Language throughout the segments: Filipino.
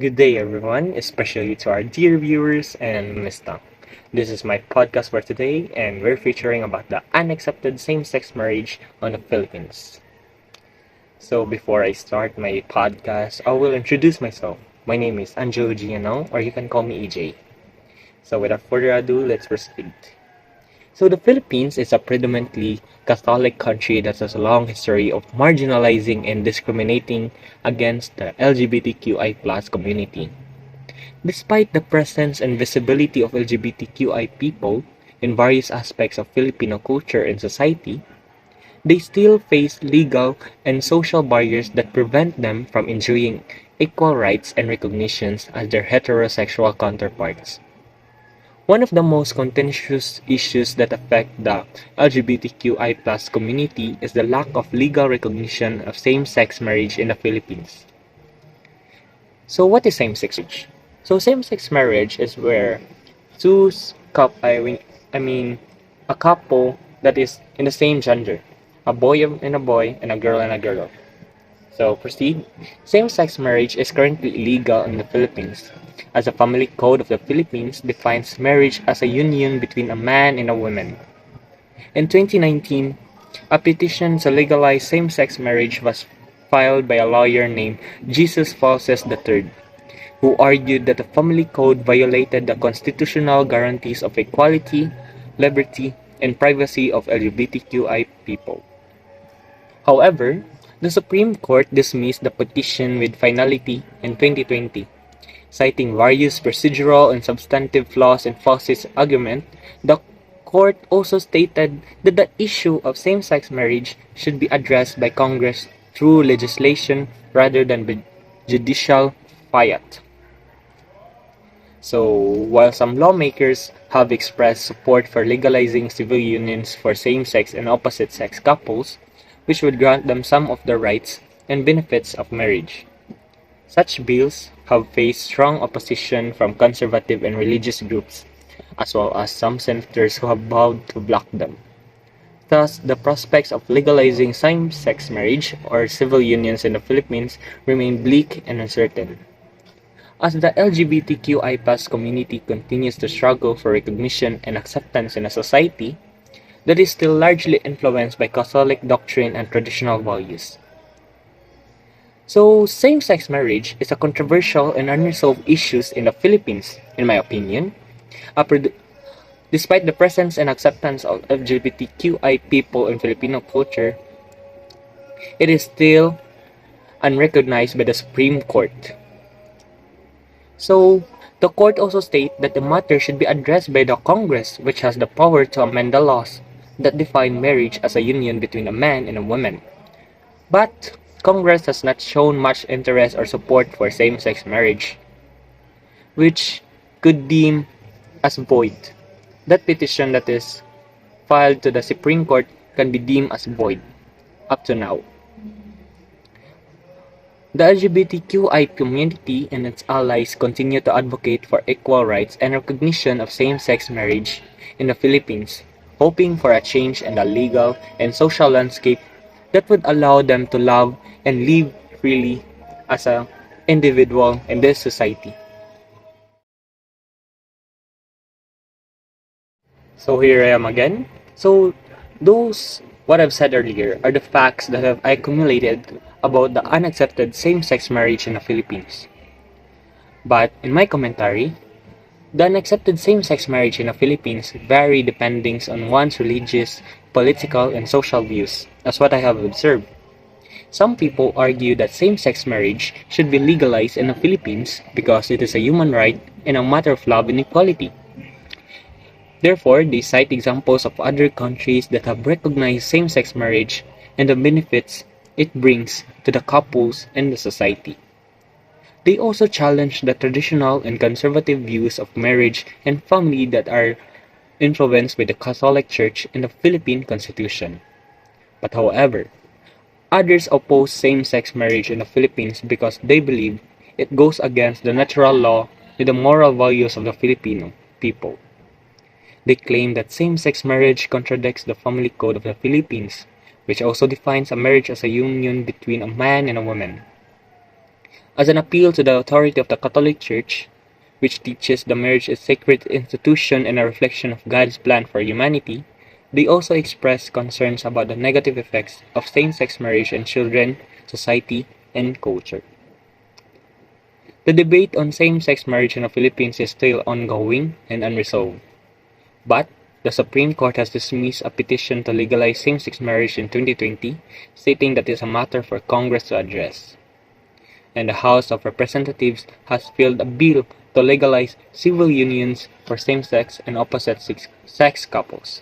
Good day, everyone, especially to our dear viewers and Mr. This is my podcast for today, and we're featuring about the unaccepted same-sex marriage on the Philippines. So before I start my podcast, I will introduce myself. My name is Angelo Giano, or you can call me EJ. So without further ado, let's proceed. So the Philippines is a predominantly Catholic country that has a long history of marginalizing and discriminating against the LGBTQI plus community. Despite the presence and visibility of LGBTQI people in various aspects of Filipino culture and society, they still face legal and social barriers that prevent them from enjoying equal rights and recognitions as their heterosexual counterparts. One of the most contentious issues that affect the LGBTQI plus community is the lack of legal recognition of same-sex marriage in the Philippines. So what is same-sex marriage? So same-sex marriage is where two I mean a couple that is in the same gender, a boy and a boy and a girl and a girl. So proceed. Same-sex marriage is currently illegal in the Philippines, as the Family Code of the Philippines defines marriage as a union between a man and a woman. In 2019, a petition to legalize same-sex marriage was filed by a lawyer named Jesus Fauces III, who argued that the Family Code violated the constitutional guarantees of equality, liberty, and privacy of LGBTQI people. However, the Supreme Court dismissed the petition with finality in 2020, citing various procedural and substantive flaws in Fawcett's argument. The court also stated that the issue of same-sex marriage should be addressed by Congress through legislation rather than by judicial fiat. So, while some lawmakers have expressed support for legalizing civil unions for same-sex and opposite-sex couples, which would grant them some of the rights and benefits of marriage, such bills have faced strong opposition from conservative and religious groups, as well as some senators who have vowed to block them. Thus, the prospects of legalizing same-sex marriage or civil unions in the Philippines remain bleak and uncertain. As the LGBTQI plus community continues to struggle for recognition and acceptance in a society that is still largely influenced by Catholic doctrine and traditional values. So, same-sex marriage is a controversial and unresolved issue in the Philippines, in my opinion. Despite the presence and acceptance of LGBTQI people in Filipino culture, it is still unrecognized by the Supreme Court. So, the court also states that the matter should be addressed by the Congress, which has the power to amend the laws that define marriage as a union between a man and a woman. But Congress has not shown much interest or support for same-sex marriage, which could deem as void. That petition that is filed to the Supreme Court can be deemed as void up to now. The LGBTQI community and its allies continue to advocate for equal rights and recognition of same-sex marriage in the Philippines, hoping for a change in the legal and social landscape that would allow them to love and live freely as an individual in this society. So here I am again. So those what I've said earlier are the facts that have accumulated about the unaccepted same-sex marriage in the Philippines. But in my commentary, the unaccepted same-sex marriage in the Philippines vary depending on one's religious, political, and social views, as what I have observed. Some people argue that same-sex marriage should be legalized in the Philippines because it is a human right and a matter of love and equality. Therefore, they cite examples of other countries that have recognized same-sex marriage and the benefits it brings to the couples and the society. They also challenge the traditional and conservative views of marriage and family that are influenced by the Catholic Church and the Philippine Constitution. But however, others oppose same-sex marriage in the Philippines because they believe it goes against the natural law and the moral values of the Filipino people. They claim that same-sex marriage contradicts the Family Code of the Philippines, which also defines a marriage as a union between a man and a woman. As an appeal to the authority of the Catholic Church, which teaches the marriage is a sacred institution and a reflection of God's plan for humanity, they also express concerns about the negative effects of same-sex marriage on children, society, and culture. The debate on same-sex marriage in the Philippines is still ongoing and unresolved, but the Supreme Court has dismissed a petition to legalize same-sex marriage in 2020, stating that it is a matter for Congress to address. And the House of Representatives has filed a bill to legalize civil unions for same-sex and opposite-sex couples.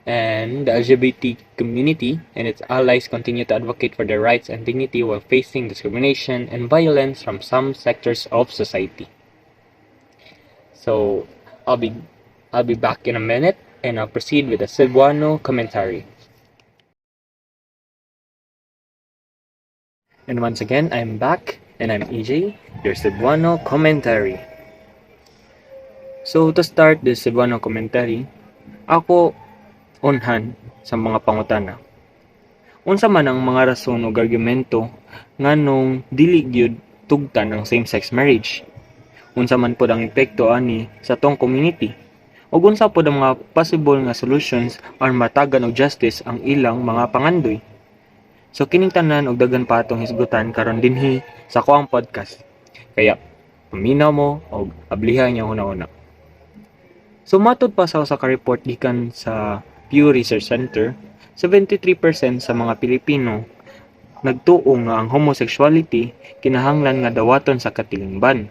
And the LGBT community and its allies continue to advocate for their rights and dignity while facing discrimination and violence from some sectors of society. So, I'll be I'll be back in a minute and I'll proceed with the Cebuano commentary. And once again, I'm back and I'm EJ, your Cebuano commentary. So to start this Cebuano commentary, ako unhan sa mga pangutana. Unsa man ang mga rason o argumento nganong dili gyud tugtan ang same-sex marriage? Unsa man pod ang epekto ani sa tong community? Ug unsa pod ang mga possible nga solutions aron matagan og justice ang ilang mga pangandoy? So kining tanan og daghan pa atong hisgutan karon dinhi sa kuang podcast. Kaya paminaw mo og ablihan niyo una-una. So matod pa sa usa ka report gikan sa Pew Research Center, 73% sa mga Pilipino nagtuo nga ang homosexuality kinahanglan nga dawaton sa katilingban.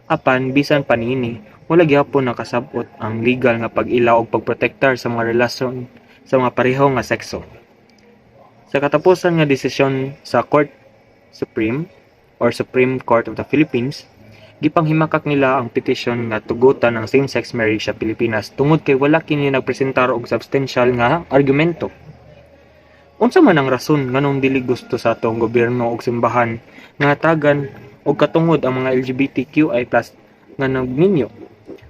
Apan bisan pa niini, wala gyapon nakasabot ang legal nga pag-ilaw og pagprotektar sa mga relasyon sa mga pareho nga sekso. Sa katapusan nga desisyon sa Supreme Court of the Philippines, gipanghimakak nila ang petisyon nga tugutan ang same-sex marriage sa Pilipinas tungod kay wala kini nagpresentar og substantial nga argumento. Unsa man ang rason nganong dili gusto sa atong gobyerno ug simbahan nga hatagan og katungod ang mga LGBTQI+ nga nagminyo?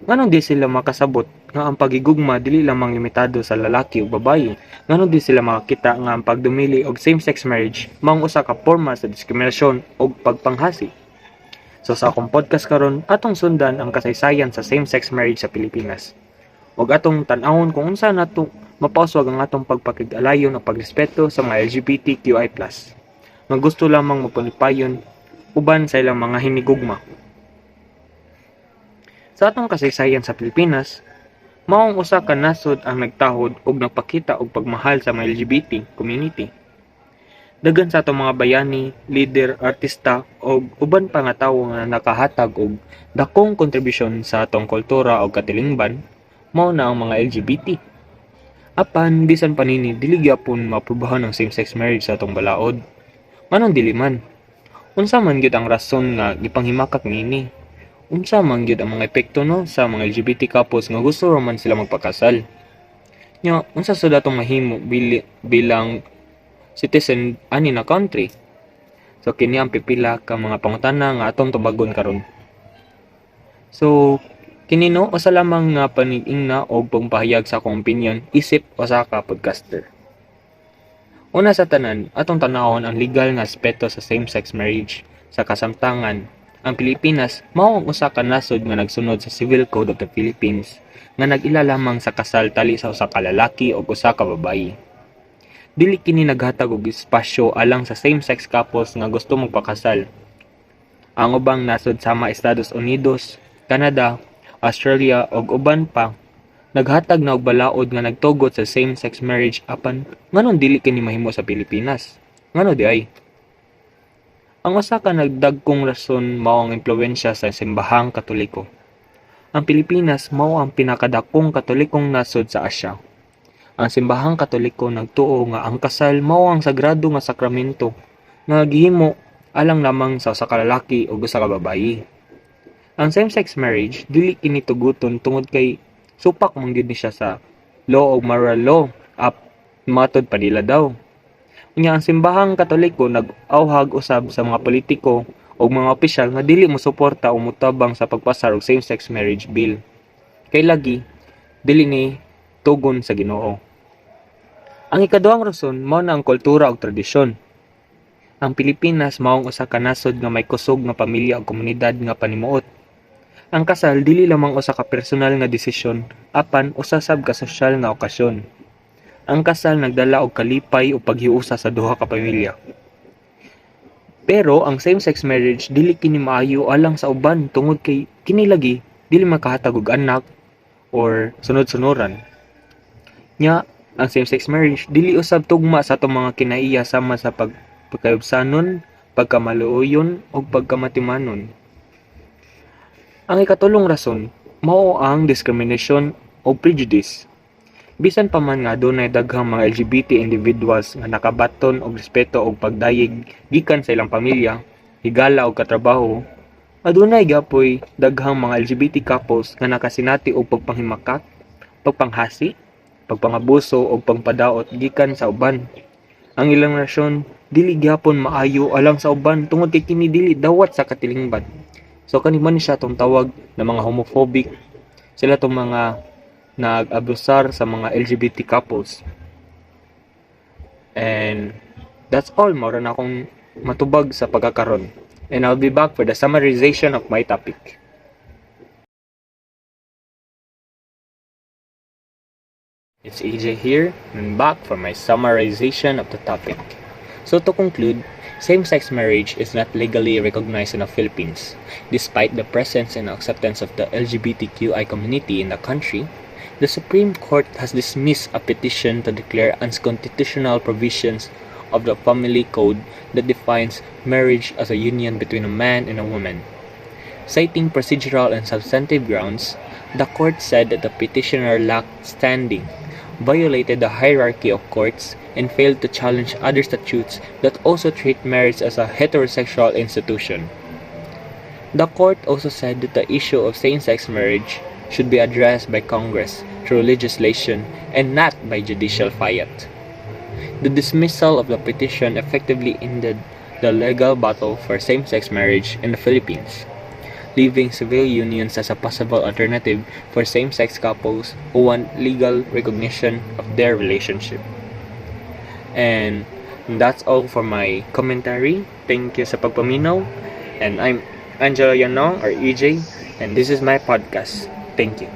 Nganong di sila makasabot nga ang pagigugma dili lamang limitado sa lalaki ug babaye? Nganong di sila makakita nga ang pagdumili og same-sex marriage mao usa ka porma sa diskriminasyon ug pagpanghasi? So sa akong podcast karon, atong sundan ang kasaysayan sa same-sex marriage sa Pilipinas. Ug atong tan-awon kung unsa nato mapauswag ang atong pagpakig-alayon o pagrespeto sa mga LGBTQI+. Nga gusto lamang mapanipayon uban sa ilang mga hinigugma. Sa atong kasaysayan sa Pilipinas, maong usa ka nasod ang nagtahod ug nagpakita og pagmahal sa mga LGBT community. Daghan sa atong mga bayani, leader, artista o uban pa nga tawo nga nakahatag og dakong kontribusyon sa atong kultura o katilingban mao na ang mga LGBT. Apan bisan panini dili gyapon maaprubahan ang same-sex marriage sa atong balaod. Nganong dili man? Unsa man gyud ang rason nga gipanghimakak niini? Unsa man gyud ang mga epekto no sa mga LGBT couples nga gusto ra man sila magpakasal? Nya, unsa sad atong mahimo bilang citizen ani na country? So kini ang pipila ka mga pangutana nga atong tubagon karon. So kini no usa lamang nga panig-ingna og pagpahayag sa akong opinion isip usa ka podcaster. Una sa tanan, atong tanawon ang legal nga aspeto sa same-sex marriage. Sa kasamtangan, ang Pilipinas mao ang usa ka nasod nga nagsunod sa Civil Code of the Philippines nga nag-ila lamang sa kasal tali sa usa ka lalaki o usa ka babaye. Dili kini naghatag og espasyo alang sa same-sex couples nga gusto magpakasal. Ang ubang nasod sama Estados Unidos, Canada, Australia ug uban pa naghatag na og balaod nga nagtugot sa same-sex marriage apan nganon dili kini mahimo sa Pilipinas. Ngano di ay? Ang usa ka nagdagkong rason mao ang impluwensya sa simbahang Katoliko. Ang Pilipinas mao ang pinakadakong Katolikong nasod sa Asya. Ang simbahang Katoliko nagtuo nga ang kasal mao ang sagrado nga sakramento nga gihimo alang lamang sa usa ka lalaki ug usa ka babaye. Ang same-sex marriage dili kini tuguton tungod kay supak man gyud ni siya sa law of moral law matod pa nila daw. Unya ang simbahang Katoliko nag-awhag usab sa mga politiko ug mga opisyal nga dili mo suporta o mutabang sa pagpasar og same-sex marriage bill. Kay lagi dili ni tugon sa Ginoo. Ang ikaduhang rason mao na ang kultura ug tradisyon. Ang Pilipinas maong usa ka nasod nga may kusog nga pamilya ug komunidad nga panimuot. Ang kasal dili lamang usa ka personal nga desisyon apan usa sab ka sosyal nga okasyon. Ang kasal nagdala og kalipay o paghiusa sa duha ka pamilya. Pero ang same-sex marriage dili kini maayo alang sa uban tungod kay kini lagi dili makahatag og anak or sunod-sunuran. Nya, ang same-sex marriage dili usab tugma sa atong mga kinaiya sama sa pagkayubsanon, pagkamaluoyon ug pagkamatimanon. Ang ikatulong rason mao ang discrimination o prejudice. Bisan pa man nga adunay daghang mga LGBT individuals nga nakabaton og respeto ug pagdayeg gikan sa ilang pamilya, higala ug katrabaho, adunay gapoy daghang mga LGBT couples nga nakasinati og pagpanghimakak, pagpanghasi, pagpangabuso ug pagpadaot gikan sa uban. Ang ilang rasyon dili gyapon maayo alang sa uban tungod kay kini dili dawat sa katilingban. So kani man siya tong tawag na mga homophobic. Sila tong mga nag-abusar sa mga LGBT couples. And that's all. Mura na akong matubag sa pagkakaroon. And I'll be back for the summarization of my topic. It's AJ here, and back for my summarization of the topic. So to conclude, same-sex marriage is not legally recognized in the Philippines. Despite the presence and acceptance of the LGBTQI community in the country, the Supreme Court has dismissed a petition to declare unconstitutional provisions of the Family Code that defines marriage as a union between a man and a woman. Citing procedural and substantive grounds, the court said that the petitioner lacked standing, violated the hierarchy of courts, and failed to challenge other statutes that also treat marriage as a heterosexual institution. The court also said that the issue of same-sex marriage should be addressed by Congress through legislation and not by judicial fiat. The dismissal of the petition effectively ended the legal battle for same-sex marriage in the Philippines, leaving civil unions as a possible alternative for same-sex couples who want legal recognition of their relationship. And that's all for my commentary. Thank you sa pagpaminaw. And I'm Angelo Yanong or EJ, and this is my podcast. Thank you.